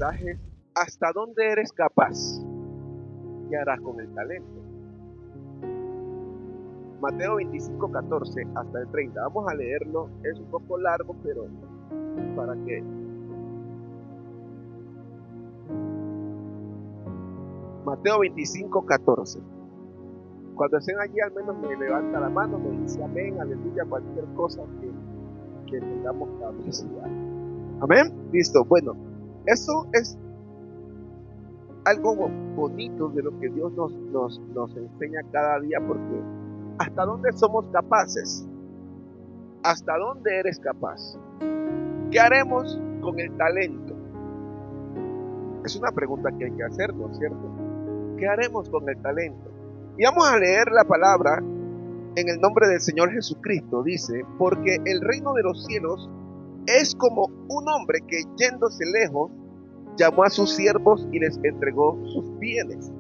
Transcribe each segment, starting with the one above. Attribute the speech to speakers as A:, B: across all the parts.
A: mensaje es: ¿hasta dónde eres capaz? ¿Qué harás con el talento? Mateo 25, 14 hasta el 30. Vamos a leerlo, es un poco largo, pero para que... Mateo 25, 14. Cuando estén allí, al menos me levanta la mano, me dice amén, aleluya, cualquier cosa que tengamos capacidad. Amén. Listo. Bueno, eso es algo bonito de lo que Dios nos enseña cada día, porque ¿hasta dónde somos capaces? ¿Hasta dónde eres capaz? ¿Qué haremos con el talento? Es una pregunta que hay que hacernos, ¿cierto? ¿Qué haremos con el talento? Y vamos a leer la palabra en el nombre del Señor Jesucristo. Dice: porque el reino de los cielos es como un hombre que, yéndose lejos, llamó a sus siervos y les entregó sus bienes.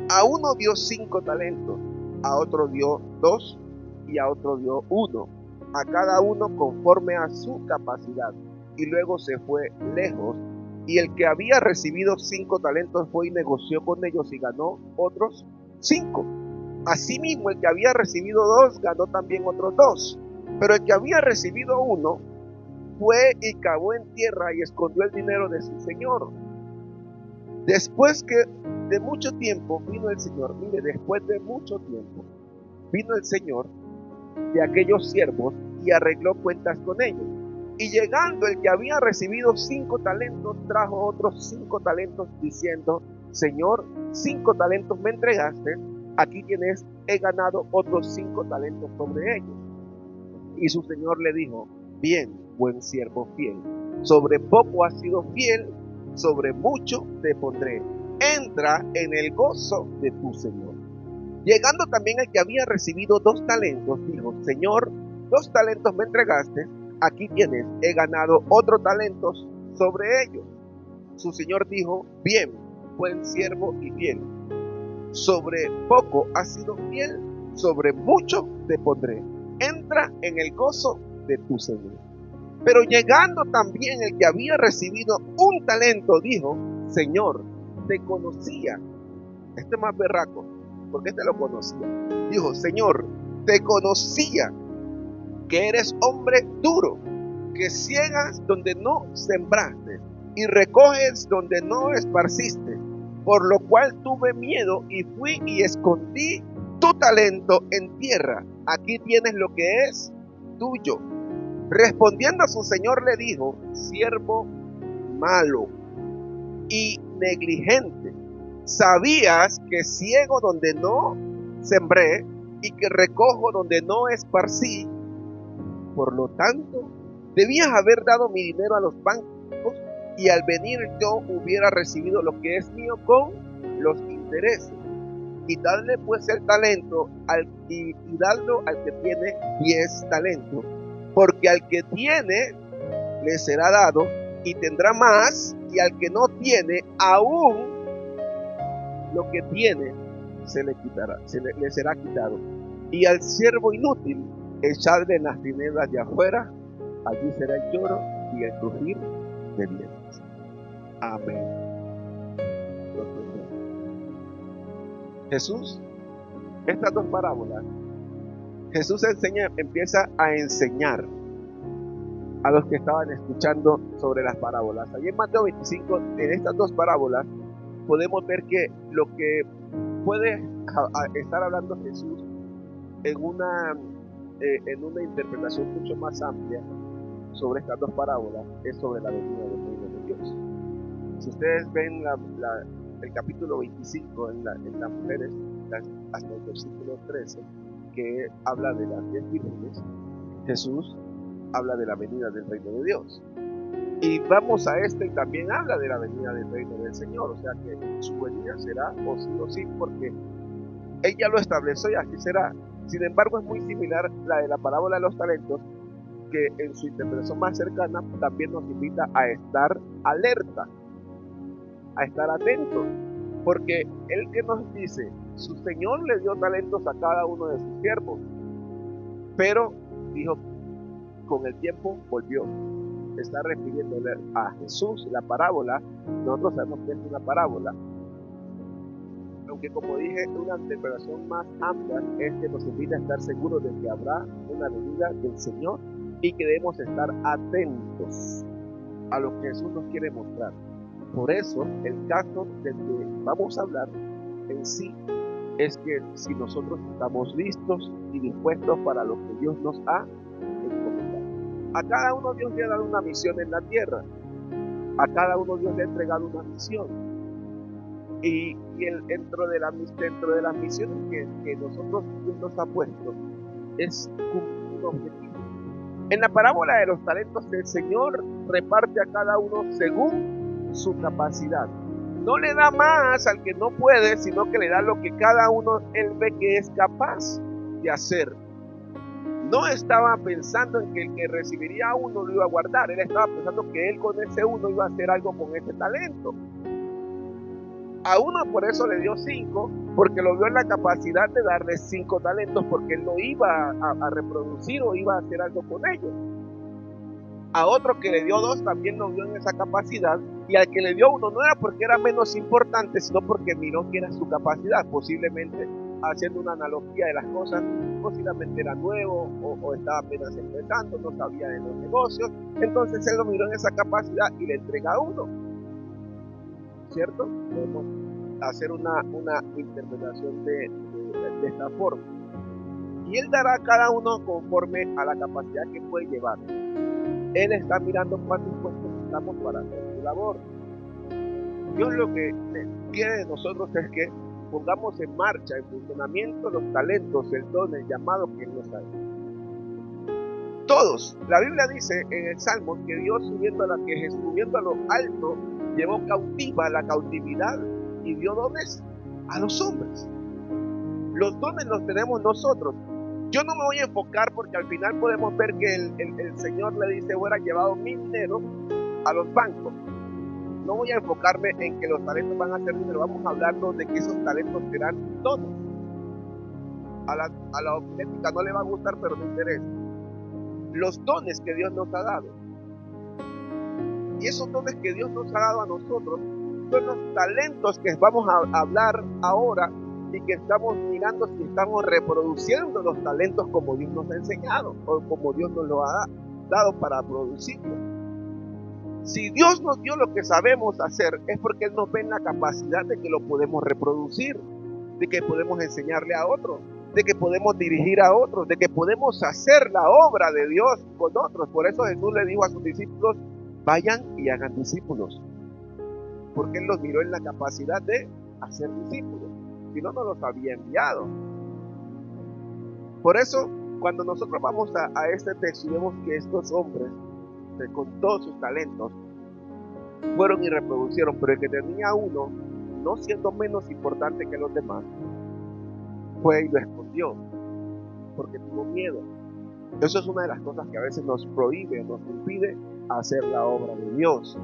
A: A uno dio 5 talentos, a otro dio 2 y a otro dio 1, a cada uno conforme a su capacidad. Y luego se fue lejos. Y el que había recibido 5 talentos fue y negoció con ellos y ganó otros 5. Asimismo, el que había recibido 2 ganó también otros 2. Pero el que había recibido 1 fue y cavó en tierra y escondió el dinero de su señor. Después que de mucho tiempo vino el Señor, después de mucho tiempo vino el Señor de aquellos siervos y arregló cuentas con ellos. Y llegando el que había recibido 5 talentos, trajo otros 5 talentos, diciendo: Señor, 5 talentos me entregaste, aquí tienes, he ganado otros 5 talentos sobre ellos. Y su señor le dijo: bien, buen siervo fiel, sobre poco has sido fiel, sobre mucho te pondré, entra en el gozo de tu señor. Llegando también el que había recibido 2 talentos, dijo: Señor, 2 talentos me entregaste, aquí tienes, he ganado otros talentos sobre ellos. Su señor dijo: bien, buen siervo y fiel, sobre poco has sido fiel, sobre mucho te pondré, entra en el gozo de tu señor. Pero llegando también el que había recibido 1 talento, dijo: Señor, te conocía. Este más berraco, porque este lo conocía. Dijo: Señor, te conocía que eres hombre duro, que ciegas donde no sembraste y recoges donde no esparciste, por lo cual tuve miedo y fui y escondí tu talento en tierra. Aquí tienes lo que es tuyo. Respondiendo a su señor le dijo: siervo malo y negligente, sabías que ciego donde no sembré y que recojo donde no esparcí, por lo tanto debías haber dado mi dinero a los bancos, y al venir yo hubiera recibido lo que es mío con los intereses. Quitadle pues el talento y dadlo al que tiene 10 talentos, porque al que tiene le será dado y tendrá más, y al que no tiene, aún lo que tiene se le quitará, le será quitado. Y al siervo inútil echadle en las tinieblas de afuera, allí será el lloro y el crujir de dientes. Amén. Jesús, estas 2 parábolas, Jesús empieza a enseñar a los que estaban escuchando sobre las parábolas. Allí en Mateo 25, en estas 2 parábolas, podemos ver que lo que puede estar hablando Jesús en una interpretación mucho más amplia sobre estas 2 parábolas es sobre la venida del reino de Dios. Si ustedes ven el capítulo 25 en las mujeres, hasta el versículo 13, que habla de las 10 vírgenes, Jesús habla de la venida del reino de Dios. Y vamos a y también habla de la venida del reino del Señor, o sea que su venida será o sí, porque Él ya lo estableció y así será. Sin embargo, es muy similar la de la parábola de los talentos, que en su interpretación más cercana también nos invita a estar alerta, a estar atentos, porque Él que nos dice, su Señor le dio talentos a cada uno de sus siervos, pero dijo, con el tiempo volvió. está refiriéndole a Jesús, la parábola. Nosotros sabemos que es una parábola, aunque como dije, una interpretación más amplia es que nos invita a estar seguros de que habrá una venida del Señor y que debemos estar atentos a lo que Jesús nos quiere mostrar. Por eso, el caso del que vamos a hablar en sí es que si nosotros estamos listos y dispuestos para lo que Dios nos ha encomendado. A cada uno Dios le ha dado una misión en la tierra. A cada uno Dios le ha entregado una misión. Y dentro de las misiones que nosotros Dios nos ha puesto es cumplir un objetivo. En la parábola de los talentos, el Señor reparte a cada uno según su capacidad. No le da más al que no puede, sino que le da lo que cada uno él ve que es capaz de hacer. No estaba pensando en que el que recibiría uno lo iba a guardar. Él estaba pensando que él con ese uno iba a hacer algo con ese talento. A uno por eso le dio 5, porque lo vio en la capacidad de darle 5 talentos, porque él no iba a reproducir o iba a hacer algo con ellos. A otro que le dio 2 también lo vio en esa capacidad, y al que le dio 1 no era porque era menos importante, sino porque miró que era su capacidad. Posiblemente, haciendo una analogía de las cosas, posiblemente era nuevo o estaba apenas empezando, no sabía de los negocios. Entonces él lo miró en esa capacidad y le entrega 1. ¿Cierto? Podemos hacer una interpretación de esta forma. Y él dará a cada uno conforme a la capacidad que puede llevar. Él está mirando cuán dispuestos estamos para hacer su labor. Dios lo que quiere de nosotros es que pongamos en marcha, en funcionamiento, los talentos, el don, el llamado que Él nos ha dado. Todos. La Biblia dice en el Salmo que Dios subiendo a lo alto, llevó cautiva la cautividad y dio dones a los hombres. Los dones los tenemos nosotros. Yo no me voy a enfocar porque al final podemos ver que el Señor le dice, hubiera llevado mi dinero a los bancos. No voy a enfocarme en que los talentos van a ser dinero, vamos a hablarnos de que esos talentos serán dones. A la objetiva no le va a gustar, pero no interesa. Los dones que Dios nos ha dado. Y esos dones que Dios nos ha dado a nosotros son los talentos que vamos a hablar ahora y que estamos mirando si estamos reproduciendo los talentos como Dios nos ha enseñado o como Dios nos lo ha dado para producirlos. Si Dios nos dio lo que sabemos hacer es porque Él nos ve en la capacidad de que lo podemos reproducir, de que podemos enseñarle a otros, de que podemos dirigir a otros, de que podemos hacer la obra de Dios con otros. Por eso Jesús le dijo a sus discípulos, vayan y hagan discípulos, porque Él los miró en la capacidad de hacer discípulos, si no, no los había enviado. Por eso, cuando nosotros vamos a este texto y vemos que estos hombres, con todos sus talentos, fueron y reproducieron, pero el que tenía 1, no siendo menos importante que los demás, fue y lo escondió, porque tuvo miedo. Eso es una de las cosas que a veces nos prohíbe, nos impide hacer la obra de Dios.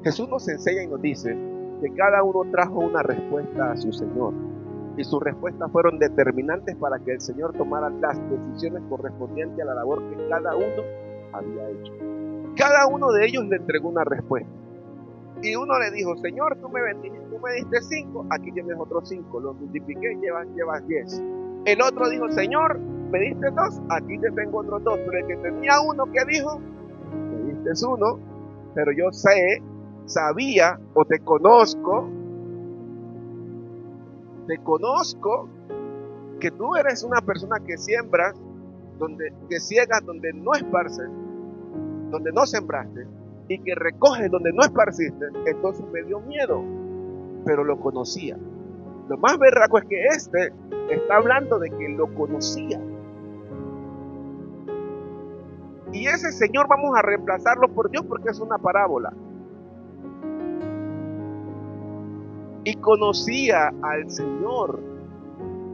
A: Jesús nos enseña y nos dice que cada uno trajo una respuesta a su Señor, y sus respuestas fueron determinantes para que el Señor tomara las decisiones correspondientes a la labor que cada uno había hecho. Cada uno de ellos le entregó una respuesta. Y uno le dijo, Señor, tú me diste 5, aquí tienes otros 5, los multipliqué, llevas 10. El otro dijo, Señor, me diste 2, aquí te tengo otros 2. Pero el que tenía 1, ¿qué dijo? Me diste 1, pero yo sabía o te conozco que tú eres una persona que siembras, que ciegas donde no esparces, donde no sembraste, y que recoges donde no esparciste. Entonces me dio miedo, pero lo conocía. Lo más berraco es que está hablando de que lo conocía. Y ese Señor vamos a reemplazarlo por Dios porque es una parábola. Y conocía al Señor,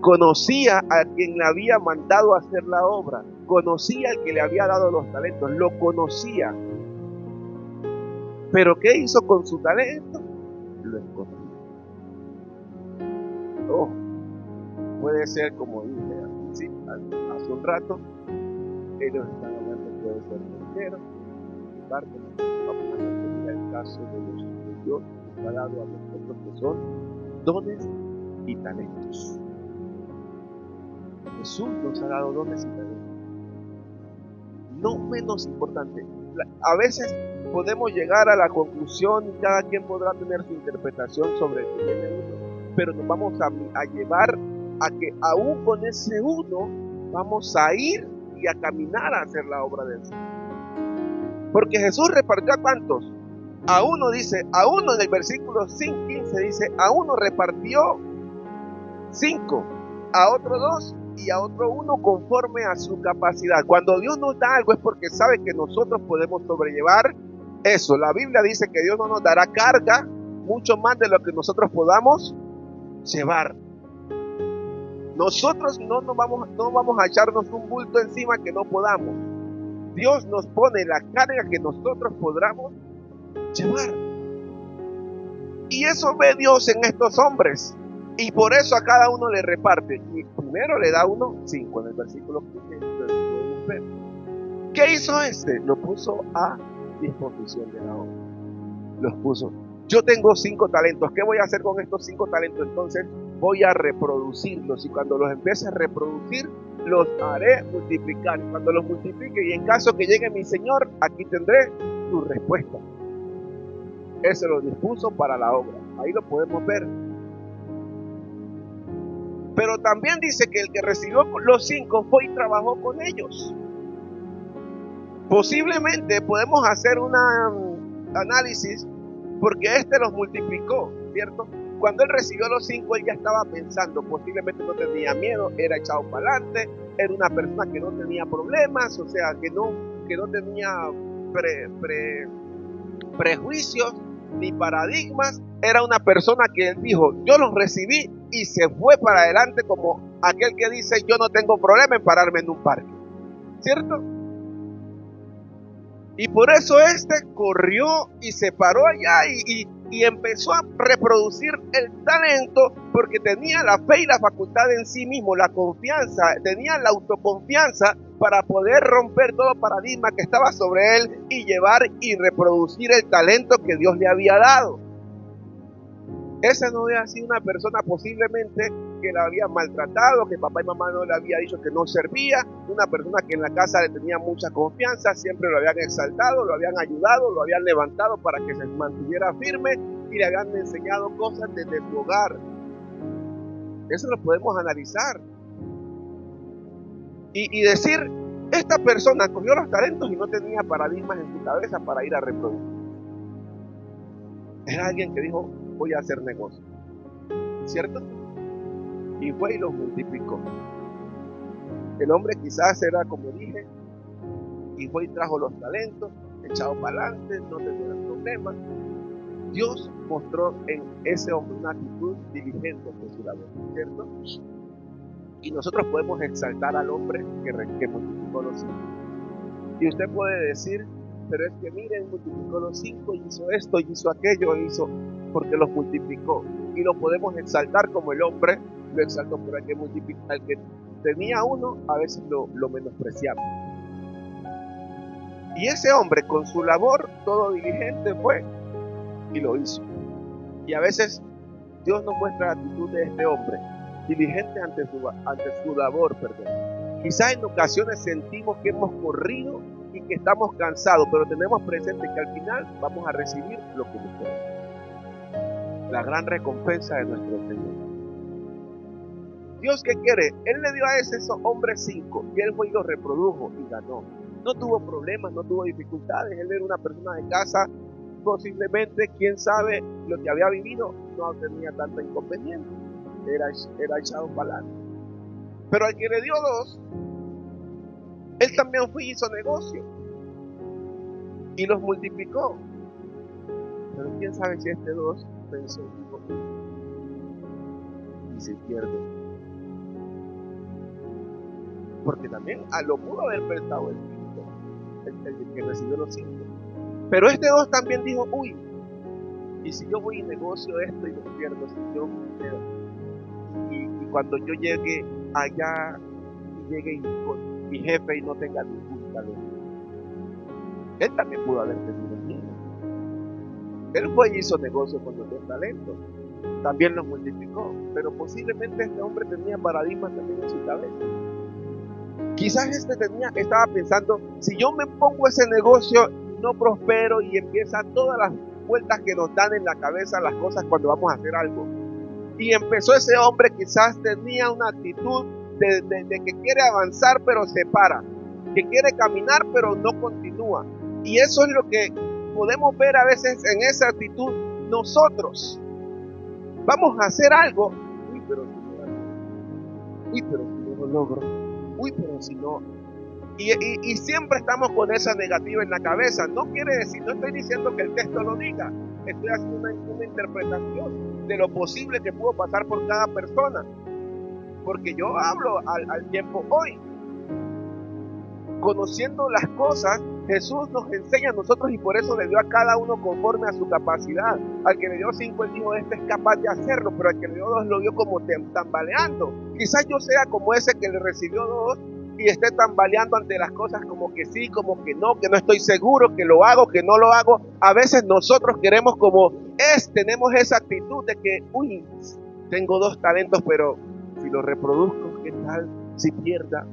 A: conocía a quien le había mandado a hacer la obra, conocía al que le había dado los talentos, lo conocía. Pero ¿qué hizo con su talento? Lo escondió. Oh, puede ser como dije hace un rato, ellos están hablando, puede ser mentira, recordar que vamos a referir al caso de los que Dios nos ha dado a nosotros, que son dones y talentos. Jesús nos ha dado dones y talentos. No menos importante. A veces podemos llegar a la conclusión y cada quien podrá tener su interpretación sobre el que tiene uno, pero nos vamos a llevar a que aún con ese uno vamos a ir y a caminar a hacer la obra del Señor. Porque Jesús repartió a cuántos. A uno dice, a uno en el versículo 15 dice, a uno repartió 5, a otro 2 y a otro 1 conforme a su capacidad. Cuando Dios nos da algo es porque sabe que nosotros podemos sobrellevar eso. La Biblia dice que Dios no nos dará carga mucho más de lo que nosotros podamos llevar. Nosotros no vamos a echarnos un bulto encima que no podamos. Dios nos pone la carga que nosotros podamos llevar. Y eso ve Dios en estos hombres. Y por eso a cada uno le reparte. Y primero le da uno 5 en el versículo 15. ¿Qué hizo este? Lo puso a disposición de la obra. Los puso. Yo tengo 5 talentos. ¿Qué voy a hacer con estos 5 talentos? Entonces voy a reproducirlos. Y cuando los empiece a reproducir, los haré multiplicar. Cuando los multiplique y en caso que llegue mi Señor, aquí tendré tu respuesta. Eso lo dispuso para la obra. Ahí lo podemos ver. Pero también dice que el que recibió los 5 fue y trabajó con ellos. Posiblemente podemos hacer un análisis porque este los multiplicó, ¿cierto? Cuando él recibió los 5, él ya estaba pensando, posiblemente no tenía miedo, era echado para adelante, era una persona que no tenía problemas, o sea, que no tenía prejuicios ni paradigmas. Era una persona que él dijo, yo los recibí y se fue para adelante, como aquel que dice, yo no tengo problema en pararme en un parque, ¿cierto? Y por eso este corrió y se paró allá y empezó a reproducir el talento, porque tenía la fe y la facultad en sí mismo, la confianza, tenía la autoconfianza para poder romper todo paradigma que estaba sobre él y llevar y reproducir el talento que Dios le había dado. Esa no había sido una persona posiblemente que la había maltratado, que papá y mamá no le había dicho que no servía, una persona que en la casa le tenía mucha confianza, siempre lo habían exaltado, lo habían ayudado, lo habían levantado para que se mantuviera firme y le habían enseñado cosas desde su hogar. Eso lo podemos analizar y decir, esta persona cogió los talentos y no tenía paradigmas en su cabeza para ir a reproducir. Era alguien que dijo, voy a hacer negocio, ¿cierto? Y fue y los multiplicó. El hombre quizás era, como dije, y fue y trajo los talentos, echado para adelante, no tenía problemas. Dios mostró en ese hombre una actitud diligente en su labor, ¿cierto? Y nosotros podemos exaltar al hombre que multiplicó los 5. Y usted puede decir, pero es que miren, multiplicó los 5, hizo esto, hizo aquello, porque los multiplicó. Y lo podemos exaltar como el hombre lo exaltó, pero al que tenía uno, a veces lo menospreciamos. Y ese hombre con su labor, todo diligente fue y lo hizo. Y a veces Dios nos muestra la actitud de este hombre, diligente ante su labor, Quizás en ocasiones sentimos que hemos corrido y que estamos cansados, pero tenemos presente que al final vamos a recibir lo que nos queremos, la gran recompensa de nuestro Señor. Dios, ¿qué quiere? Él le dio a ese hombre 5 y él fue y lo reprodujo y ganó. No tuvo problemas, no tuvo dificultades. Él era una persona de casa, posiblemente, quién sabe, lo que había vivido no tenía tanto inconveniente, era echado para adelante. Pero al que le dio 2, él también fue y hizo negocio y los multiplicó. Pero quién sabe si este 2 pensó y se pierde. Porque también lo pudo haber pensado el que recibió los 5. Pero este 2 también dijo, uy, y si yo voy y negocio esto y lo pierdo, si yo y cuando yo llegue allá y llegue con mi jefe y no tenga ningún talento, Él también pudo haber tenido miedo. Él fue y hizo negocio con los 2 talentos. También los multiplicó. Pero posiblemente este hombre tenía paradigmas también en su cabeza. Quizás estaba pensando, si yo me pongo ese negocio, no prospero, y empieza todas las vueltas que nos dan en la cabeza las cosas cuando vamos a hacer algo. Y empezó ese hombre, quizás tenía una actitud de que quiere avanzar pero se para, que quiere caminar pero no continúa. Y eso es lo que podemos ver a veces en esa actitud nosotros. Vamos a hacer algo, pero si no lo logro, pero si no. Y siempre estamos con esa negativa en la cabeza. No quiere decir, no estoy diciendo que el texto lo diga, estoy haciendo una interpretación de lo posible que pudo pasar por cada persona, porque yo hablo al tiempo hoy. Conociendo las cosas, Jesús nos enseña a nosotros, y por eso le dio a cada uno conforme a su capacidad. Al que le dio 5, él dijo, este es capaz de hacerlo, pero al que le dio 2 lo dio como tambaleando. Quizás yo sea como ese que le recibió 2 y esté tambaleando ante las cosas, como que sí, como que no estoy seguro, que lo hago, que no lo hago. A veces nosotros queremos tenemos esa actitud de que, tengo 2 talentos, pero si lo reproduzco, ¿qué tal si pierda?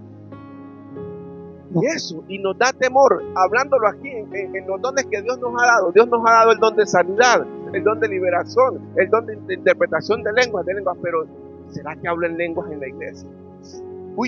A: Y nos da temor, hablándolo aquí en los dones que Dios nos ha dado. Dios nos ha dado el don de sanidad, el don de liberación, el don de interpretación de lenguas, pero ¿será que hablo en lenguas en la iglesia?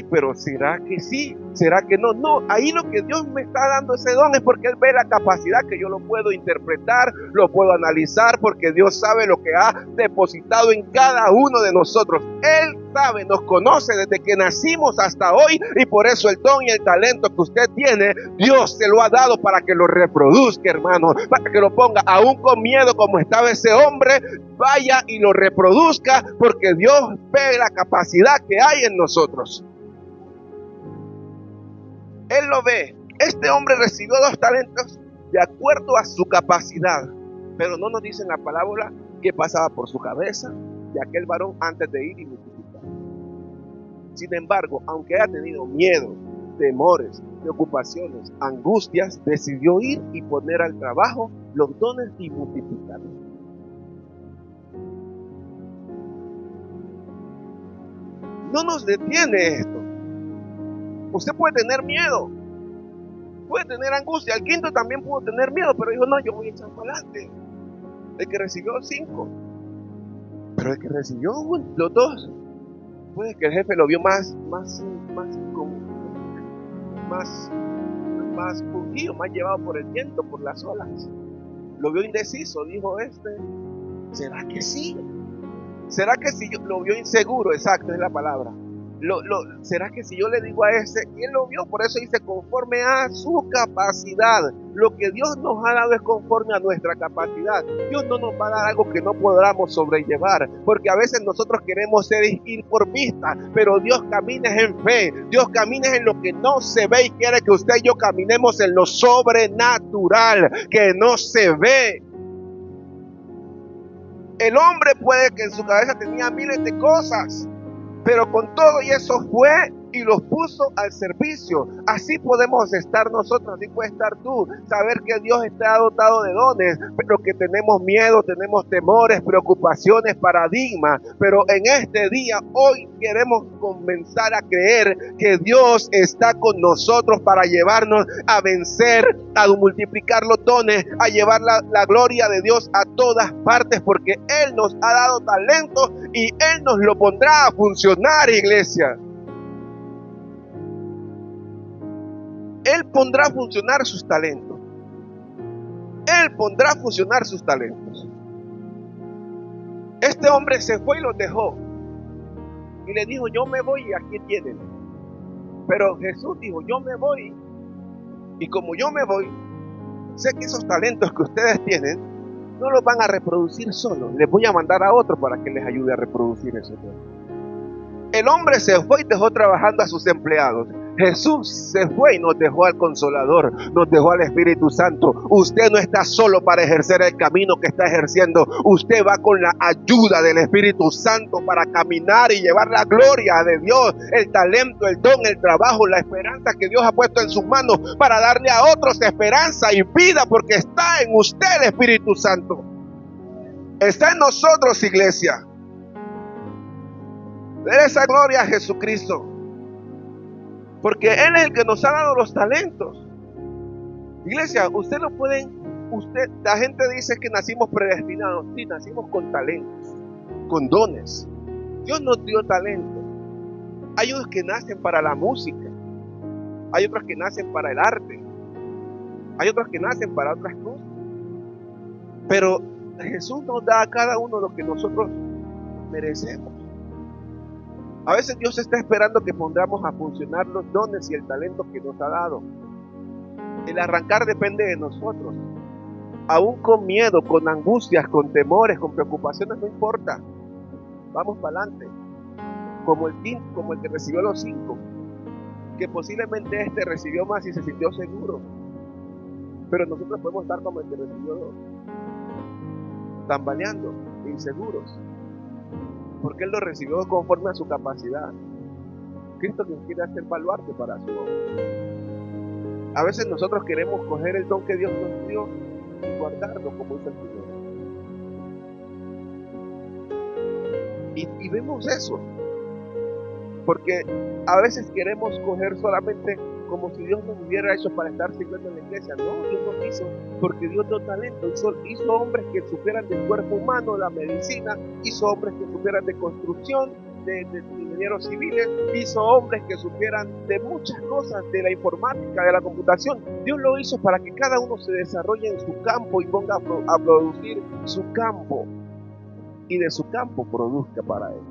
A: Pero ¿será que sí? ¿Será que no? No, ahí lo que Dios me está dando ese don es porque Él ve la capacidad que yo lo puedo interpretar, lo puedo analizar, porque Dios sabe lo que ha depositado en cada uno de nosotros. Él sabe, nos conoce desde que nacimos hasta hoy, y por eso el don y el talento que usted tiene, Dios se lo ha dado para que lo reproduzca, hermano, para que lo ponga, aún con miedo como estaba ese hombre, vaya y lo reproduzca, porque Dios ve la capacidad que hay en nosotros. Él lo ve. Este hombre recibió 2 talentos de acuerdo a su capacidad, pero no nos dice en la parábola qué pasaba por su cabeza de aquel varón antes de ir y multiplicar. Sin embargo, aunque haya tenido miedo, temores, preocupaciones, angustias, decidió ir y poner al trabajo los dones y multiplicarlos. No nos detiene esto. Usted puede tener miedo, puede tener angustia. El quinto también pudo tener miedo, pero dijo, no, yo voy a echar para adelante. El que recibió 5, pero el que recibió los 2, puede que el jefe lo vio más fugido, más llevado por el viento, por las olas. Lo vio indeciso, dijo ¿será que sí? ¿Será que si yo lo vio inseguro? Exacto, es la palabra. ¿Será que si yo le digo a ese, él lo vio? Por eso dice conforme a su capacidad. Lo que Dios nos ha dado es conforme a nuestra capacidad. Dios no nos va a dar algo que no podamos sobrellevar, porque a veces nosotros queremos ir por vista, pero Dios camina en fe. Dios camina en lo que no se ve, y quiere que usted y yo caminemos en lo sobrenatural que no se ve. El hombre puede que en su cabeza tenía miles de cosas, pero con todo y eso fue y los puso al servicio. Así podemos estar nosotros, así puede estar tú. Saber que Dios está dotado de dones, pero que tenemos miedo, tenemos temores, preocupaciones, paradigmas. Pero en este día, hoy, queremos comenzar a creer que Dios está con nosotros para llevarnos a vencer, a multiplicar los dones, a llevar la gloria de Dios a todas partes, porque Él nos ha dado talento y Él nos lo pondrá a funcionar, iglesia. Él pondrá a funcionar sus talentos. Él pondrá a funcionar sus talentos. Este hombre se fue y los dejó. Y le dijo, yo me voy y aquí tienen. Pero Jesús dijo, yo me voy. Y como yo me voy, sé que esos talentos que ustedes tienen no los van a reproducir solos. Les voy a mandar a otro para que les ayude a reproducir esos dones. El hombre se fue y dejó trabajando a sus empleados. Jesús se fue y nos dejó al Consolador, nos dejó al Espíritu Santo. Usted no está solo para ejercer el camino que está ejerciendo. Usted va con la ayuda del Espíritu Santo para caminar y llevar la gloria de Dios, el talento, el don, el trabajo, la esperanza que Dios ha puesto en sus manos para darle a otros esperanza y vida, porque está en usted el Espíritu Santo. Está en nosotros, iglesia. Dele esa gloria a Jesucristo, porque Él es el que nos ha dado los talentos. Iglesia, la gente dice que nacimos predestinados. Sí, nacimos con talentos, con dones. Dios nos dio talentos. Hay unos que nacen para la música, hay otros que nacen para el arte, hay otros que nacen para otras cosas. Pero Jesús nos da a cada uno lo que nosotros merecemos. A veces Dios está esperando que pongamos a funcionar los dones y el talento que nos ha dado. El arrancar depende de nosotros. Aún con miedo, con angustias, con temores, con preocupaciones, no importa. Vamos para adelante. Como el que recibió los 5, que posiblemente recibió más y se sintió seguro. Pero nosotros podemos estar como el que recibió 2, tambaleando, inseguros, porque Él lo recibió conforme a su capacidad. Cristo nos quiere hacer baluarte para su obra. A veces nosotros queremos coger el don que Dios nos dio y guardarlo, como dice el Señor. Y vemos eso, porque a veces queremos coger solamente como si Dios nos hubiera hecho para estar sirviendo en la iglesia. No, Dios nos hizo porque Dios dio talento. Hizo hombres que supieran del cuerpo humano, la medicina, hizo hombres que supieran de construcción, de ingenieros civiles, hizo hombres que supieran de muchas cosas, de la informática, de la computación. Dios lo hizo para que cada uno se desarrolle en su campo y ponga a producir su campo, y de su campo produzca para Él.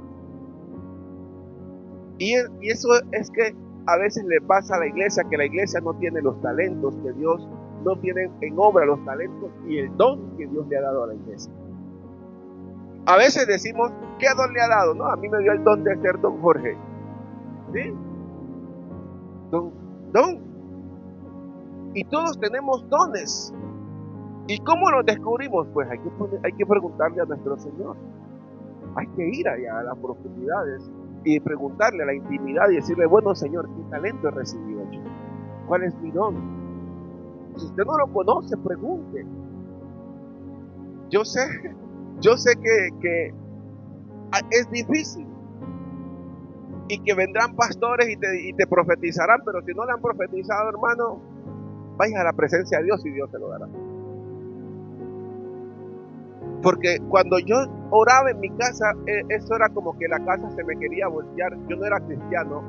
A: Y eso es que a veces le pasa a la iglesia, que la iglesia no tiene los talentos, que Dios no tiene en obra los talentos y el don que Dios le ha dado a la iglesia. A veces decimos, ¿qué don le ha dado? No, a mí me dio el don de ser don Jorge. ¿Sí? Don. Y todos tenemos dones. ¿Y cómo los descubrimos? Pues hay que preguntarle a nuestro Señor. Hay que ir allá a las profundidades y preguntarle a la intimidad y decirle, bueno, Señor, ¿qué talento he recibido yo? ¿Cuál es mi don? Si usted no lo conoce, pregunte. Yo sé que es difícil y que vendrán pastores y te profetizarán, pero si no le han profetizado, hermano, vaya a la presencia de Dios y Dios te lo dará. Porque cuando yo oraba en mi casa, eso era como que la casa se me quería voltear. Yo no era cristiano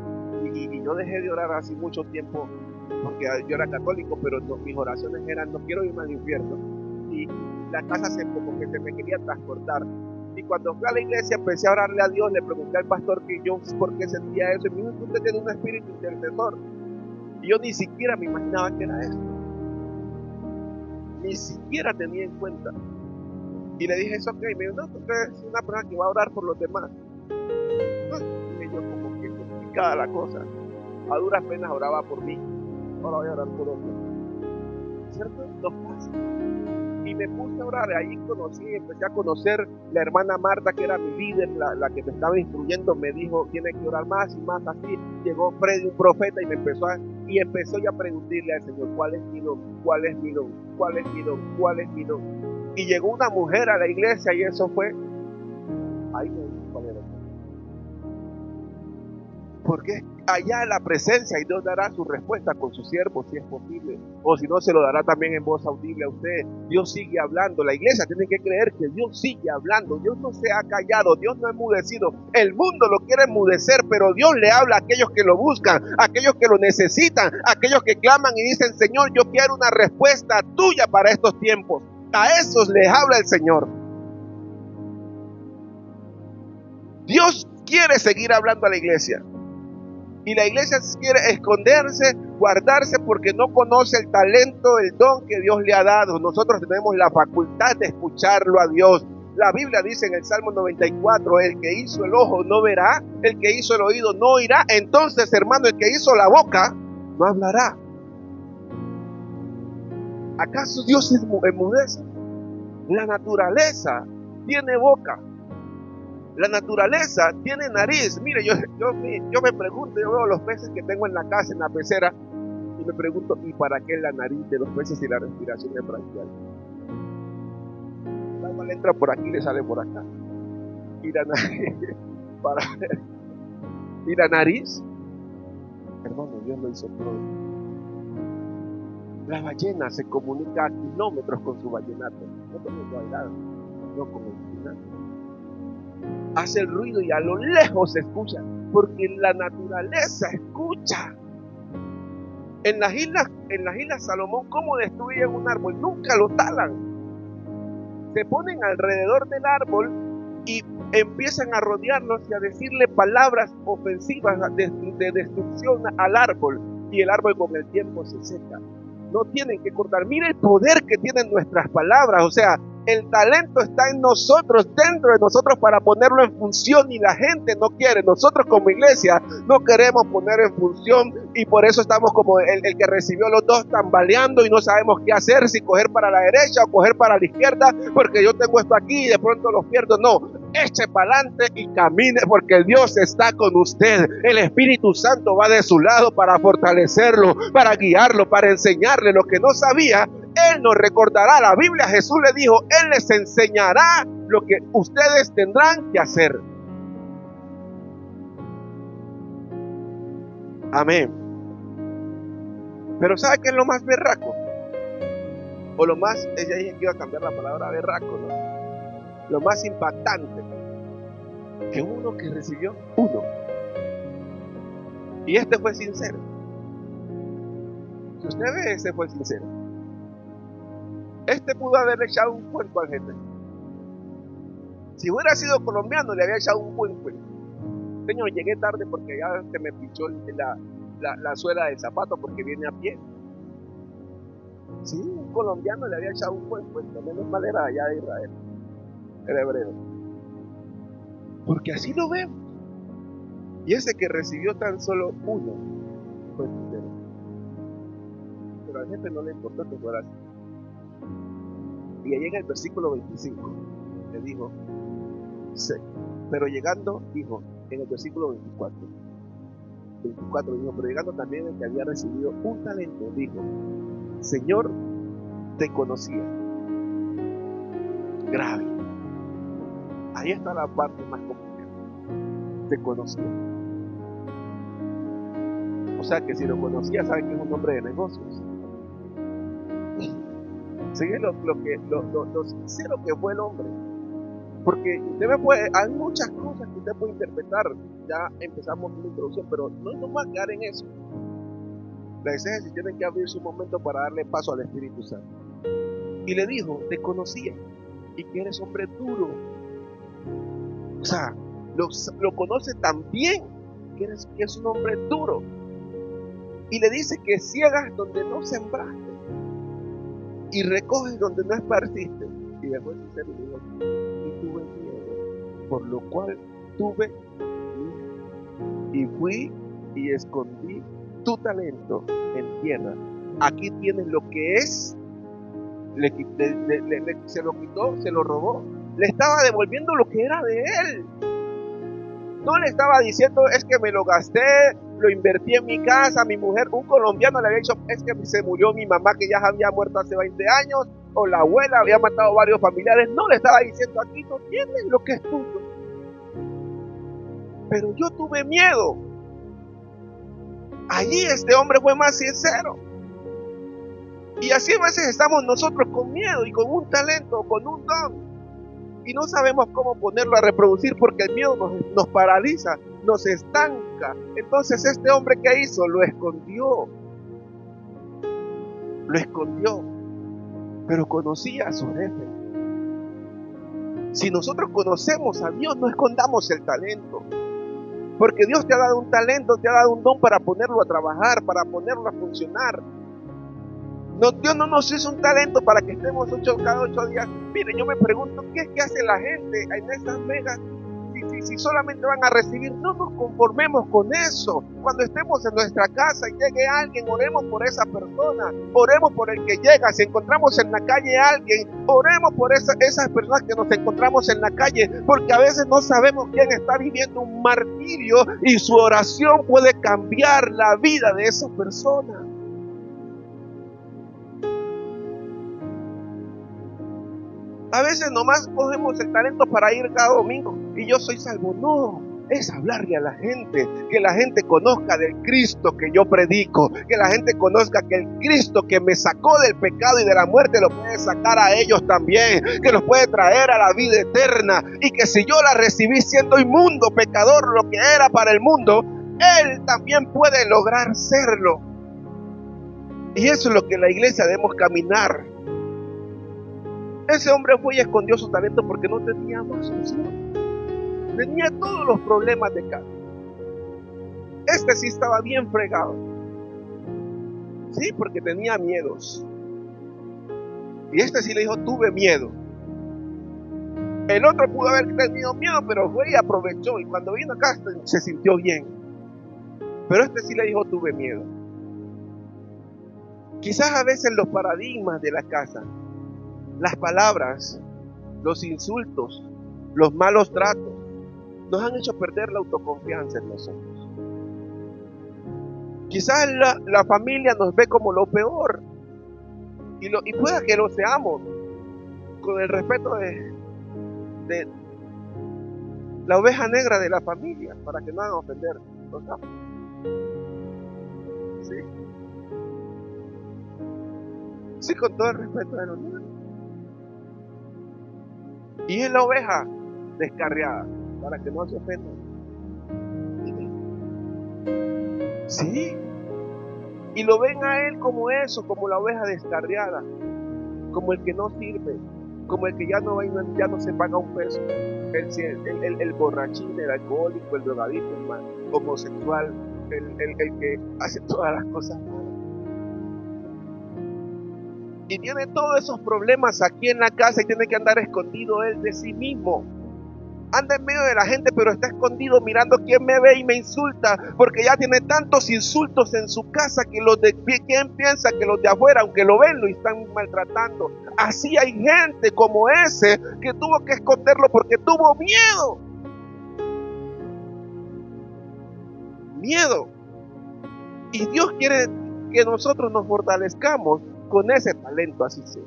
A: y yo dejé de orar así mucho tiempo porque yo era católico, pero mis oraciones eran, no quiero irme al infierno. Y la casa como que se me quería transportar. Y cuando fui a la iglesia empecé a orarle a Dios, le pregunté al pastor que yo por qué sentía eso. Y me dijo, usted tiene un espíritu intercesor. Y yo ni siquiera me imaginaba que era eso. Ni siquiera tenía en cuenta. Y le dije, eso ok. Me dijo, no, usted es una persona que va a orar por los demás. Y yo como que complicada la cosa. A duras penas oraba por mí. Ahora voy a orar por otros. ¿Cierto? No pasa. Y me puse a orar. Ahí empecé a conocer la hermana Marta, que era mi líder, la que me estaba instruyendo. Me dijo, tiene que orar más y más así. Llegó Freddy, un profeta, y empezó ya a preguntarle al Señor, ¿cuál es mi don? ¿Cuál es mi don? ¿Cuál es mi don? ¿Cuál es mi don? Y llegó una mujer a la iglesia y eso fue, ahí me dijo cuál era. Porque allá en la presencia y Dios dará su respuesta con su siervo si es posible, o si no se lo dará también en voz audible a usted. Dios sigue hablando, la iglesia tiene que creer que Dios sigue hablando, Dios no se ha callado, Dios no ha enmudecido. El mundo lo quiere enmudecer, pero Dios le habla a aquellos que lo buscan, a aquellos que lo necesitan, a aquellos que claman y dicen, Señor, yo quiero una respuesta tuya para estos tiempos. A esos les habla el Señor. Dios quiere seguir hablando a la iglesia. Y la iglesia quiere esconderse, guardarse, porque no conoce el talento, el don que Dios le ha dado. Nosotros tenemos la facultad de escucharlo a Dios. La Biblia dice en el Salmo 94, el que hizo el ojo no verá, el que hizo el oído no oirá. Entonces, hermano, el que hizo la boca no hablará. ¿Acaso Dios enmudece? La naturaleza tiene boca. La naturaleza tiene nariz. Mire, yo me pregunto, yo veo los peces que tengo en la casa, en la pecera, y me pregunto, ¿y para qué la nariz de los peces y la respiración es braquial? El agua le entra por aquí y le sale por acá. Y la nariz, y la nariz, hermano, Dios lo hizo todo. La ballena se comunica a kilómetros con su vallenato, no con el bailado, no con el final. Hace el ruido y a lo lejos se escucha, porque la naturaleza escucha. En las islas Salomón, ¿cómo destruyen un árbol? Nunca lo talan. Se ponen alrededor del árbol y empiezan a rodearlos y a decirle palabras ofensivas de destrucción al árbol, y el árbol con el tiempo se seca. No tienen que cortar. Mira el poder que tienen nuestras palabras. O sea, el talento está en nosotros, dentro de nosotros, para ponerlo en función, y la gente no quiere. Nosotros como iglesia no queremos poner en función, y por eso estamos como el que recibió los dos, tambaleando y no sabemos qué hacer, si coger para la derecha o coger para la izquierda, porque yo tengo esto aquí y de pronto los pierdo. No, eche para adelante y camine, porque Dios está con usted. El Espíritu Santo va de su lado para fortalecerlo, para guiarlo, para enseñarle lo que no sabía. Él nos recordará. La Biblia, Jesús le dijo, Él les enseñará lo que ustedes tendrán que hacer. Amén. Pero ¿sabe qué es lo más berraco? O lo más, ella dije que iba a cambiar la palabra berraco, ¿no? Lo más impactante, que uno que recibió uno, y este fue sincero. Si usted ve, ese fue sincero. Este pudo haberle echado un cuento al jefe. Si hubiera sido colombiano, le había echado un cuento. Señor, llegué tarde porque ya se me pinchó la suela del zapato porque viene a pie. Sí, un colombiano le había echado un cuento. Menos mal era allá de Israel, era hebreo. Porque así lo vemos. Y ese que recibió tan solo uno fue sincero. Pero al jefe no le importó que fuera así. Y ahí en el versículo 25 le dijo, sí. Pero llegando, dijo, en el versículo 24 dijo, pero llegando también el que había recibido un talento, dijo, Señor, te conocía. Grave. Ahí está la parte más complicada. Te conocía. O sea que si lo conocía, sabe que es un hombre de negocios. Sigue lo sincero que fue el hombre. Porque usted hay muchas cosas que usted puede interpretar. Ya empezamos una introducción, pero no nos va a quedar en eso. La exégesis tiene que abrirse un momento para darle paso al Espíritu Santo. Y le dijo, te conocía y que eres hombre duro. O sea, lo conoce tan bien que es un hombre duro. Y le dice que ciegas donde no sembraste y recoges donde no esparciste. Y después dice, y tuve miedo, por lo cual tuve miedo, y fui y escondí tu talento en tierra. Aquí tienes lo que es. Se lo quitó, se lo robó. Le estaba devolviendo lo que era de él. No le estaba diciendo, es que me lo gasté, lo invertí en mi casa, mi mujer. Un colombiano le había dicho, es que se murió mi mamá, que ya había muerto hace 20 años, o la abuela había matado varios familiares. No le estaba diciendo, aquí no tienes lo que es tuyo. Pero yo tuve miedo. Allí este hombre fue más sincero. Y así a veces estamos nosotros con miedo y con un talento, con un don, y no sabemos cómo ponerlo a reproducir porque el miedo nos paraliza, nos estanca. Entonces este hombre, ¿qué hizo? Lo escondió, pero conocía a su jefe. Si nosotros conocemos a Dios, no escondamos el talento, porque Dios te ha dado un talento, te ha dado un don para ponerlo a trabajar, para ponerlo a funcionar. No, Dios no nos hizo un talento para que estemos cada 8 días. Mire, yo me pregunto, ¿qué es que hace la gente en estas megas? Si solamente van a recibir, no nos conformemos con eso. Cuando estemos en nuestra casa y llegue alguien, oremos por esa persona, oremos por el que llega. Si encontramos en la calle a alguien, oremos por esas personas que nos encontramos en la calle, porque a veces no sabemos quién está viviendo un martirio y su oración puede cambiar la vida de esa persona. A veces nomás cogemos el talento para ir cada domingo y yo soy salvo. No, es hablarle a la gente, que la gente conozca del Cristo que yo predico, que la gente conozca que el Cristo que me sacó del pecado y de la muerte lo puede sacar a ellos también, que los puede traer a la vida eterna, y que si yo la recibí siendo inmundo, pecador, lo que era para el mundo, Él también puede lograr serlo. Y eso es lo que la iglesia debemos caminar. Ese hombre fue y escondió su talento porque no tenía más solución. Tenía todos los problemas de casa. Este sí estaba bien fregado. Sí, porque tenía miedos. Y este sí le dijo, tuve miedo. El otro pudo haber tenido miedo, pero fue y aprovechó. Y cuando vino acá se sintió bien. Pero este sí le dijo, tuve miedo. Quizás a veces los paradigmas de la casa, las palabras, los insultos, los malos tratos, nos han hecho perder la autoconfianza en nosotros. Quizás la familia nos ve como lo peor, y pueda que lo seamos, con el respeto de la oveja negra de la familia, para que no hagan ofender. ¿Sí? Sí, con todo el respeto de los niños. Y es la oveja descarriada, para que no se ofendan. Sí. Y lo ven a él como eso, como la oveja descarriada, como el que no sirve, como el que ya no se paga un peso, el borrachín, el alcohólico, el drogadicto, el homosexual, el que hace todas las cosas malas. Y tiene todos esos problemas aquí en la casa y tiene que andar escondido él de sí mismo. Anda en medio de la gente, pero está escondido mirando quién me ve y me insulta, porque ya tiene tantos insultos en su casa que quién piensa que los de afuera, aunque lo ven, lo están maltratando. Así hay gente como ese que tuvo que esconderlo porque tuvo miedo. Miedo. Y Dios quiere que nosotros nos fortalezcamos con ese talento, así sea.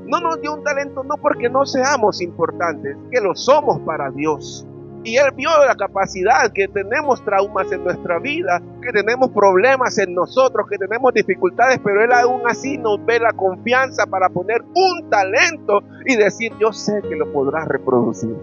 A: No nos dio un talento no porque no seamos importantes, que lo somos para Dios. Y Él vio la capacidad, que tenemos traumas en nuestra vida, que tenemos problemas en nosotros, que tenemos dificultades, pero Él aún así nos ve la confianza para poner un talento y decir, yo sé que lo podrás reproducir.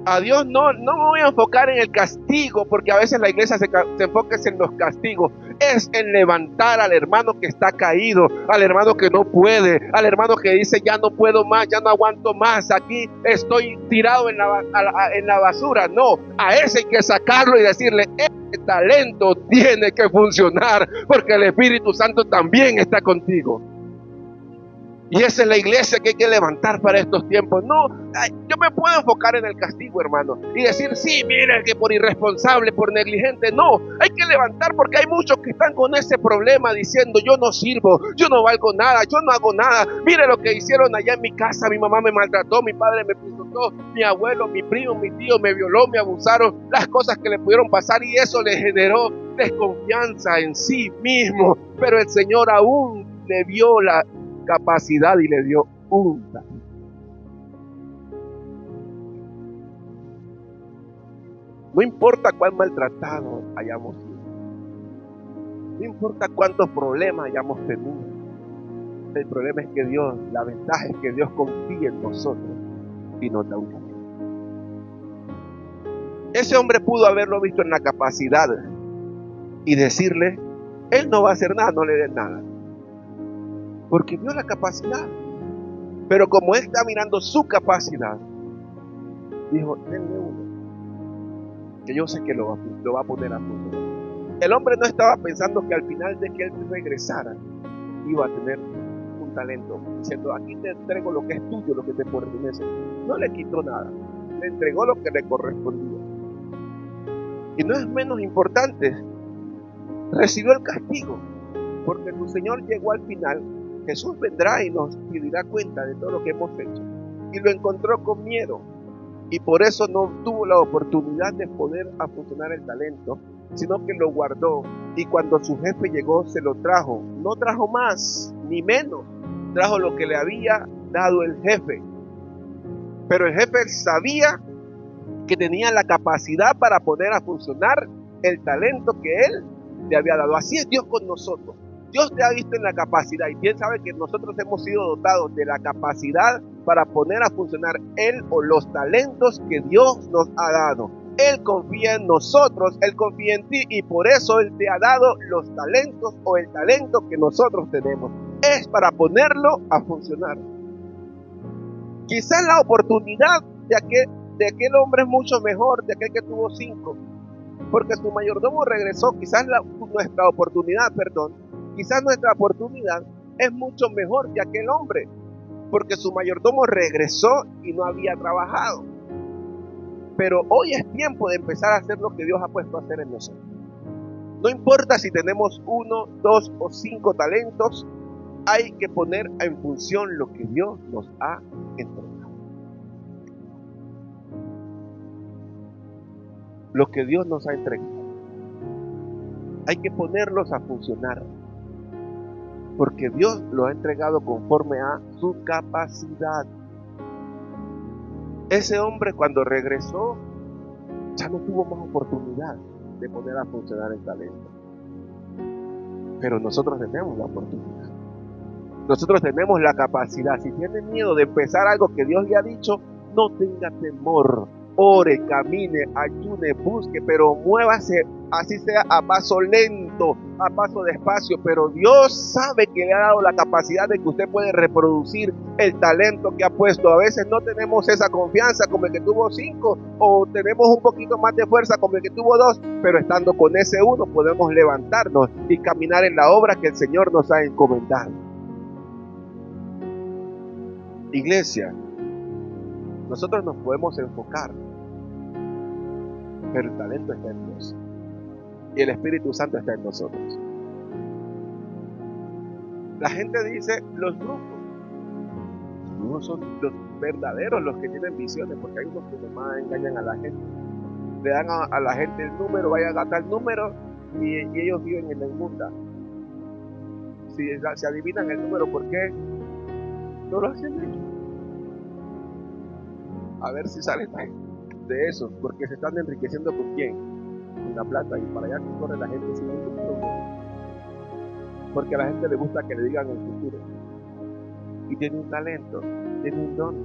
A: A Dios no me voy a enfocar en el castigo, porque a veces la iglesia se enfoca en los castigos. Es en levantar al hermano que está caído, al hermano que no puede, al hermano que dice ya no puedo más, ya no aguanto más, aquí estoy tirado en la basura. No, a ese hay que sacarlo y decirle, este talento tiene que funcionar, porque el Espíritu Santo también está contigo. Y esa es la iglesia que hay que levantar para estos tiempos. No, yo me puedo enfocar en el castigo, hermano, y decir, sí, mire, que por irresponsable, por negligente. No, hay que levantar porque hay muchos que están con ese problema diciendo, yo no sirvo, yo no valgo nada, yo no hago nada. Mire lo que hicieron allá en mi casa, mi mamá me maltrató, mi padre me pisotó, mi abuelo, mi primo, mi tío me violó, me abusaron, las cosas que le pudieron pasar, y eso le generó desconfianza en sí mismo. Pero el Señor aún le vio la capacidad y le dio un talento. No importa cuán maltratado hayamos sido, no importa cuántos problemas hayamos tenido, el problema es que Dios, la ventaja es que Dios confía en nosotros y nos da un talento. Ese hombre pudo haberlo visto en la capacidad y decirle, él no va a hacer nada, no le den nada, porque vio la capacidad. Pero como él está mirando su capacidad, dijo, denle uno, que yo sé que lo va a poner a punto. El hombre no estaba pensando que al final de que él regresara, iba a tener un talento, diciendo, aquí te entrego lo que es tuyo, lo que te pertenece. No le quitó nada, le entregó lo que le correspondía. Y no es menos importante, recibió el castigo, porque tu Señor llegó al final. Jesús vendrá y nos pedirá cuenta de todo lo que hemos hecho. Y lo encontró con miedo. Y por eso no tuvo la oportunidad de poder funcionar el talento, sino que lo guardó. Y cuando su jefe llegó, se lo trajo. No trajo más, ni menos. Trajo lo que le había dado el jefe. Pero el jefe sabía que tenía la capacidad para poner a funcionar el talento que él le había dado. Así es Dios con nosotros. Dios te ha visto en la capacidad y bien sabe que nosotros hemos sido dotados de la capacidad para poner a funcionar Él o los talentos que Dios nos ha dado. Él confía en nosotros, Él confía en ti y por eso Él te ha dado los talentos o el talento que nosotros tenemos. Es para ponerlo a funcionar. Quizás la oportunidad de aquel hombre es mucho mejor de aquel que tuvo 5, porque su mayordomo regresó. Quizás nuestra oportunidad es mucho mejor que aquel hombre, porque su mayordomo regresó y no había trabajado. Pero hoy es tiempo de empezar a hacer lo que Dios ha puesto a hacer en nosotros. No importa si tenemos 1, 2 o 5 talentos, hay que poner en función lo que Dios nos ha entregado. Lo que Dios nos ha entregado. Hay que ponerlos a funcionar. Porque Dios lo ha entregado conforme a su capacidad. Ese hombre cuando regresó ya no tuvo más oportunidad de poner a funcionar el talento. Pero nosotros tenemos la oportunidad. Nosotros tenemos la capacidad. Si tiene miedo de empezar algo que Dios le ha dicho, no tenga temor. Ore, camine, ayune, busque, pero muévase, así sea a paso lento, a paso despacio, pero Dios sabe que le ha dado la capacidad de que usted puede reproducir el talento que ha puesto. A veces no tenemos esa confianza como el que tuvo 5, o tenemos un poquito más de fuerza como el que tuvo 2, pero estando con ese 1 podemos levantarnos y caminar en la obra que el Señor nos ha encomendado. Iglesia, nosotros nos podemos enfocar, pero el talento está en Dios y el Espíritu Santo está en nosotros. La gente dice, los brujos son los verdaderos, los que tienen visiones, porque hay unos que nomás engañan a la gente. Le dan a la gente el número, vaya a gastar el número y ellos viven en la inmunda. Si adivinan el número, ¿por qué no lo hacen ellos? A ver si salen de eso, porque se están enriqueciendo con quién, con la plata, y para allá que corre la gente sin un futuro, porque a la gente le gusta que le digan el futuro, y tiene un talento, tiene un don.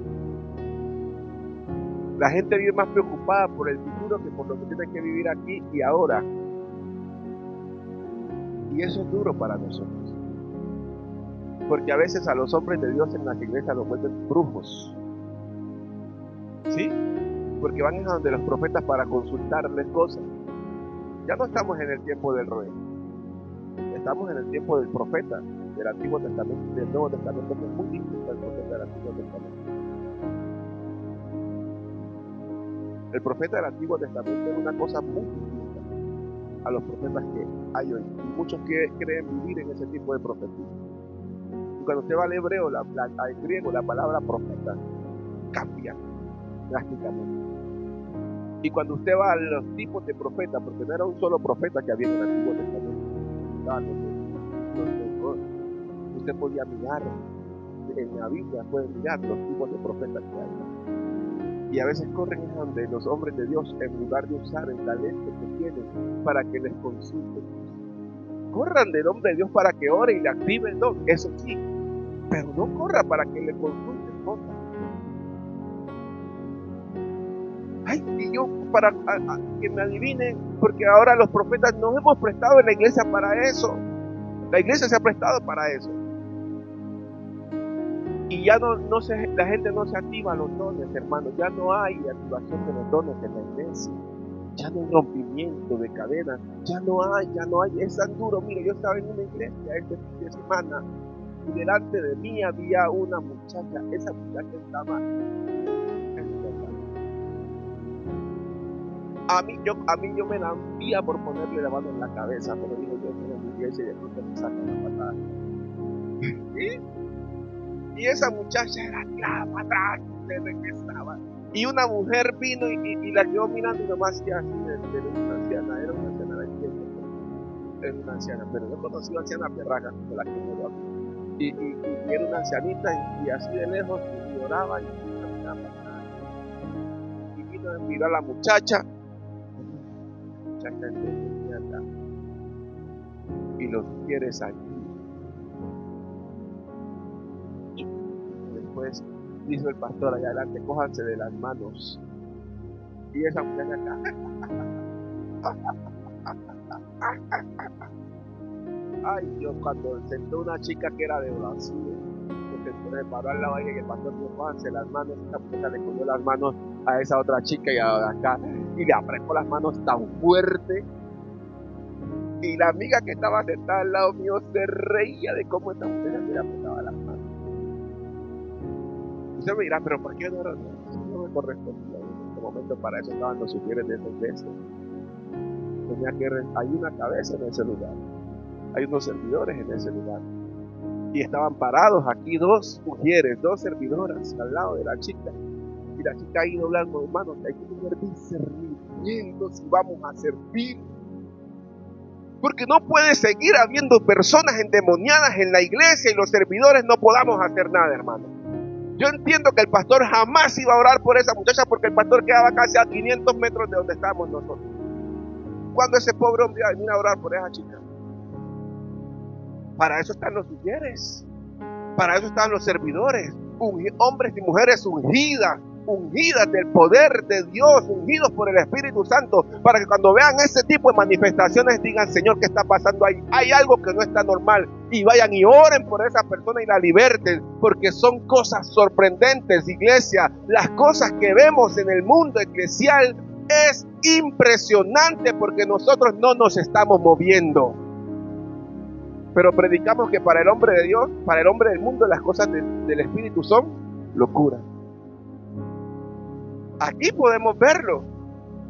A: La gente vive más preocupada por el futuro que por lo que tiene que vivir aquí y ahora, y eso es duro para nosotros, porque a veces a los hombres de Dios en las iglesias los vuelven brujos. ¿Sí? Porque van a donde los profetas para consultarles cosas. Ya no estamos en el tiempo del rey. Estamos en el tiempo del profeta, del Antiguo Testamento, del Nuevo Testamento, que es muy distinto al profeta del Antiguo Testamento. El profeta del Antiguo Testamento es una cosa muy distinta a los profetas que hay hoy. Y muchos que creen vivir en ese tipo de profecía. Y cuando usted va al hebreo, al griego, la palabra profeta cambia drásticamente. Y cuando usted va a los tipos de profetas, porque no era un solo profeta que había en el Antiguo Testamento, usted podía mirar en la Biblia, puede mirar los tipos de profetas que hay. Y a veces corren donde los hombres de Dios, en lugar de usar el talento que tienen para que les consulten, corran del hombre de Dios para que ore y le active el don, eso sí, pero no corra para que le consulten cosas. Ay, y yo para que me adivinen, porque ahora los profetas nos hemos prestado en la iglesia para eso. La iglesia se ha prestado para eso. Y ya la gente no se activa los dones, hermanos. Ya no hay activación de los dones en la iglesia. Ya no hay rompimiento de cadenas, ya no hay, es tan duro. Mire, yo estaba en una iglesia este fin de semana y delante de mí había una muchacha, esa muchacha estaba a mí yo me la envía por ponerle la mano en la cabeza, pero digo yo que en mi iglesia y de pronto me sacan la patada. Y esa muchacha era atrás, desde que estaba. Y una mujer vino y la quedó mirando y nomás hacía así de una anciana, era una anciana de tiempo, era una anciana, pero yo conocí a una anciana perraca, de la que me lo y era una ancianita y así de lejos y oraba y caminaba y vino a mirar a la muchacha endemoniada y los quieres aquí. Después dijo el pastor allá adelante, cójanse de las manos. Y esa muchacha acá. Ay, Dios, cuando sentó una chica que era de Brasil, se paró al lado de ella y el pastor dijo, cójanse las manos. Esa muchacha le cogió las manos a esa otra chica y a acá y le apretó las manos tan fuerte. Y la amiga que estaba sentada al lado mío se reía de cómo esta muchacha le apretaba las manos. Usted me dirá, pero ¿por qué no me correspondía en este momento? Para eso estaban los sugieres de esa iglesia. Hay una cabeza en ese lugar, hay unos servidores en ese lugar. Y estaban parados aquí dos mujeres, dos servidoras al lado de la chica. Y la chica ahí doblando manos, hay que tener discernimiento si vamos a servir. Porque no puede seguir habiendo personas endemoniadas en la iglesia y los servidores no podamos hacer nada, hermano. Yo entiendo que el pastor jamás iba a orar por esa muchacha porque el pastor quedaba casi a 500 metros de donde estábamos nosotros. Cuando ese pobre hombre iba a venir a orar por esa chica. Para eso están los sugieres, para eso están los servidores, hombres y mujeres ungidas del poder de Dios, ungidos por el Espíritu Santo, para que cuando vean ese tipo de manifestaciones digan, Señor, ¿qué está pasando ahí? Hay algo que no está normal, y vayan y oren por esa persona y la liberten, porque son cosas sorprendentes, iglesia. Las cosas que vemos en el mundo eclesial es impresionante porque nosotros no nos estamos moviendo. Pero predicamos que para el hombre de Dios, para el hombre del mundo, las cosas del Espíritu son locura. Aquí podemos verlo.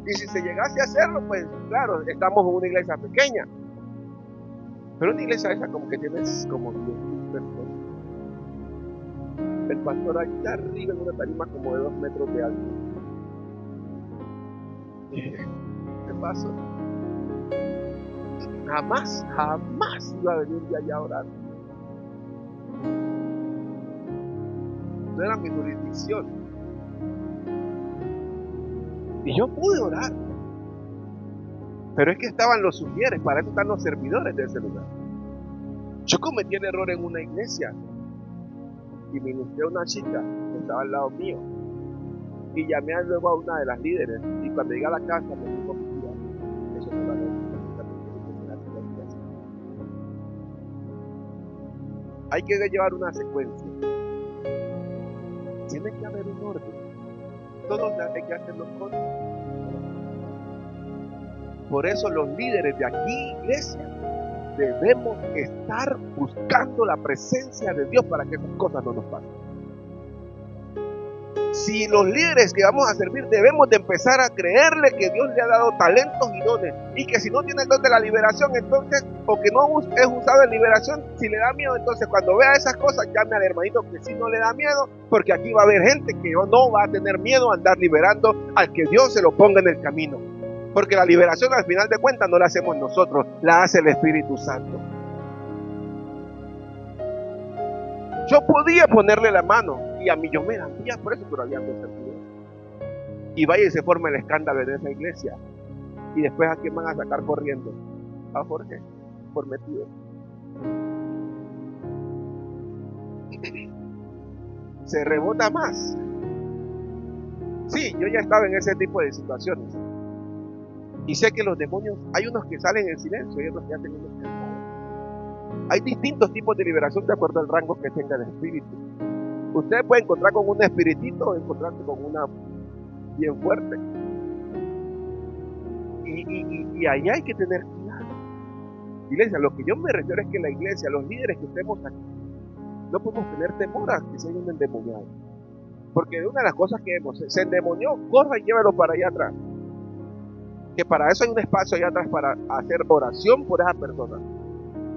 A: Y si se llegase a hacerlo, pues claro, estamos en una iglesia pequeña. Pero una iglesia esa como que tienes como 10,000 personas. El pastor allá arriba en una tarima como de 2 metros de alto. ¿Qué pasó? Jamás iba a venir de allá a orar. No era mi jurisdicción. Y yo pude orar. Pero es que estaban los sugieres, para eso están los servidores de ese lugar. Yo cometí el error en una iglesia y ministré a una chica que estaba al lado mío. Y llamé luego a una de las líderes. Y cuando llegué a la casa me dijo, mira, eso no va a ver. Hay que llevar una secuencia. Tiene que haber un orden. Todos hay que hacerlo con. Por eso los líderes de aquí, iglesia, debemos estar buscando la presencia de Dios para que esas cosas no nos pasen. Si los líderes que vamos a servir debemos de empezar a creerle que Dios le ha dado talentos y dones, y que si no tiene el don de la liberación, entonces, o que no es usado en liberación, si le da miedo, entonces cuando vea esas cosas, llame al hermanito que sí no le da miedo, porque aquí va a haber gente que no va a tener miedo a andar liberando al que Dios se lo ponga en el camino. Porque la liberación al final de cuentas no la hacemos nosotros, la hace el Espíritu Santo. Yo podía ponerle la mano y a mí yo me daría por eso, pero había dos servidores. Y vaya y se forma el escándalo en esa iglesia. Y después, ¿a quién van a sacar corriendo? A Jorge, por metido. Se rebota más. Sí, yo ya estaba en ese tipo de situaciones. Y sé que los demonios, hay unos que salen en silencio y otros que hacen unos que salen. Hay distintos tipos de liberación de acuerdo al rango que tenga el espíritu. Usted puede encontrar con un espiritito o encontrarse con una bien fuerte. Y ahí hay que tener cuidado. Iglesia, lo que yo me refiero es que la iglesia, los líderes que estemos aquí, no podemos tener temor a que se hayan endemoniado. Porque de una de las cosas que vemos, se endemonió, corra y llévelo para allá atrás. Que para eso hay un espacio allá atrás para hacer oración por esa persona.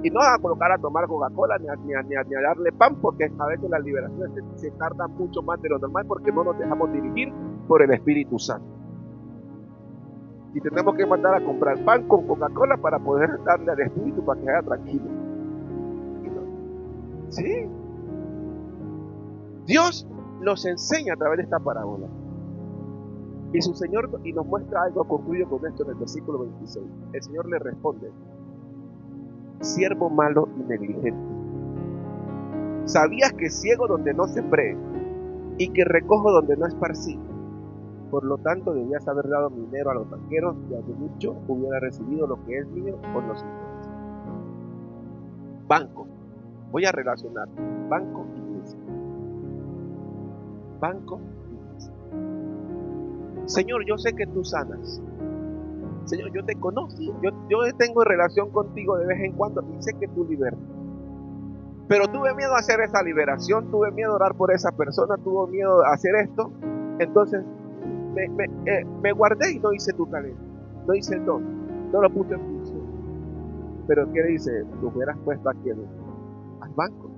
A: Y no a colocar a tomar Coca-Cola ni a darle pan, porque a veces las liberaciones se tardan mucho más de lo normal porque no nos dejamos dirigir por el Espíritu Santo. Y tenemos que mandar a comprar pan con Coca-Cola para poder darle al Espíritu para que haya tranquilo. ¿Sí? Dios nos enseña a través de esta parábola. Y su Señor, y nos muestra algo, concluyo con esto en el versículo 26. El Señor le responde: siervo malo y negligente, sabías que ciego donde no sembré y que recojo donde no esparcí. Por lo tanto, debías haber dado mi dinero a los banqueros y a mucho hubiera recibido lo que es mío por los intereses. Banco. Voy a relacionar banco y iglesia. Banco y iglesia. Señor, yo sé que tú sanas. Señor, yo te conocí. Yo tengo relación contigo de vez en cuando y sé que tú liberas. Pero tuve miedo a hacer esa liberación, tuve miedo a orar por esa persona, tuve miedo a hacer esto. Entonces me guardé y no hice tu talento, no hice el don, no lo puse en función. Pero ¿qué dice? Lo hubieras puesto aquí al banco,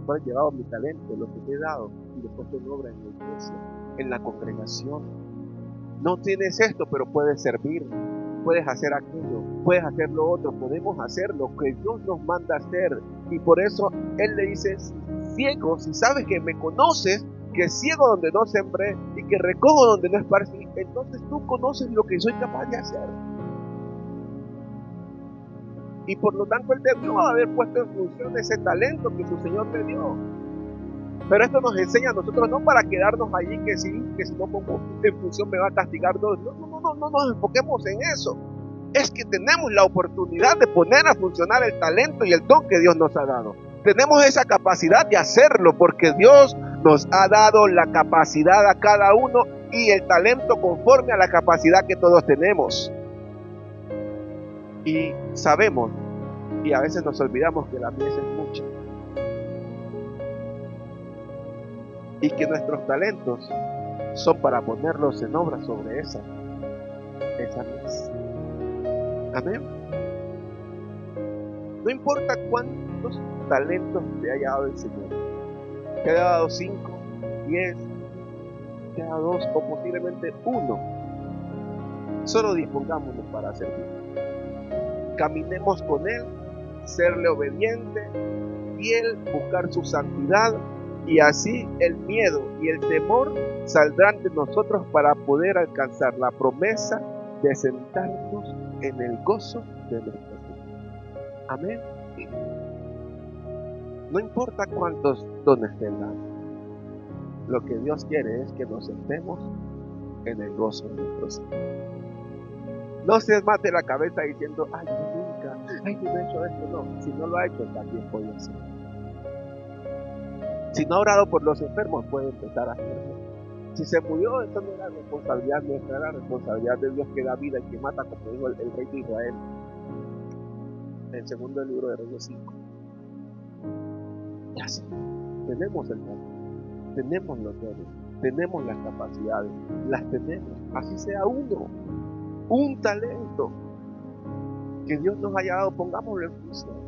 A: hubieras llevado mi talento, lo que te he dado, y lo he puesto en obra en la iglesia, en la congregación. No tienes esto, pero puedes servir, puedes hacer aquello, puedes hacer lo otro, podemos hacer lo que Dios nos manda a hacer. Y por eso Él le dice: ciego, si sabes que me conoces, que ciego donde no sembré y que recojo donde no esparcí, entonces tú conoces lo que soy capaz de hacer. Y por lo tanto Él debió haber puesto en función ese talento que su Señor le dio. Pero esto nos enseña a nosotros no para quedarnos allí que si no pongo en función me va a castigar Dios. No nos enfoquemos en eso. Es que tenemos la oportunidad de poner a funcionar el talento y el don que Dios nos ha dado. Tenemos esa capacidad de hacerlo porque Dios nos ha dado la capacidad a cada uno y el talento conforme a la capacidad que todos tenemos. Y sabemos, y a veces nos olvidamos que la mies es mucha. Y que nuestros talentos son para ponerlos en obra sobre esa mies. Amén. No importa cuántos talentos te haya dado el Señor, te haya dado 5, 10, te haya dado 2 o posiblemente 1, solo dispongámonos para servir. Caminemos con Él, serle obediente, fiel, buscar su santidad, y así el miedo y el temor saldrán de nosotros para poder alcanzar la promesa de sentarnos en el gozo de nuestro Señor. Amén. No importa cuántos dones tengan, lo que Dios quiere es que nos sentemos en el gozo de nuestro Señor. No se mate la cabeza diciendo: ay, yo nunca, ay, yo no he hecho esto. No, si no lo ha hecho, también puede hacerlo. Si no ha orado por los enfermos, puede empezar a hacerlo. Si se murió, eso no era responsabilidad nuestra, era responsabilidad de Dios que da vida y que mata, como dijo el rey de Israel en el segundo libro de Reyes 5. Y así, tenemos el don, tenemos los dones, tenemos las capacidades, las tenemos, así sea un talento que Dios nos haya dado, pongámoslo en función.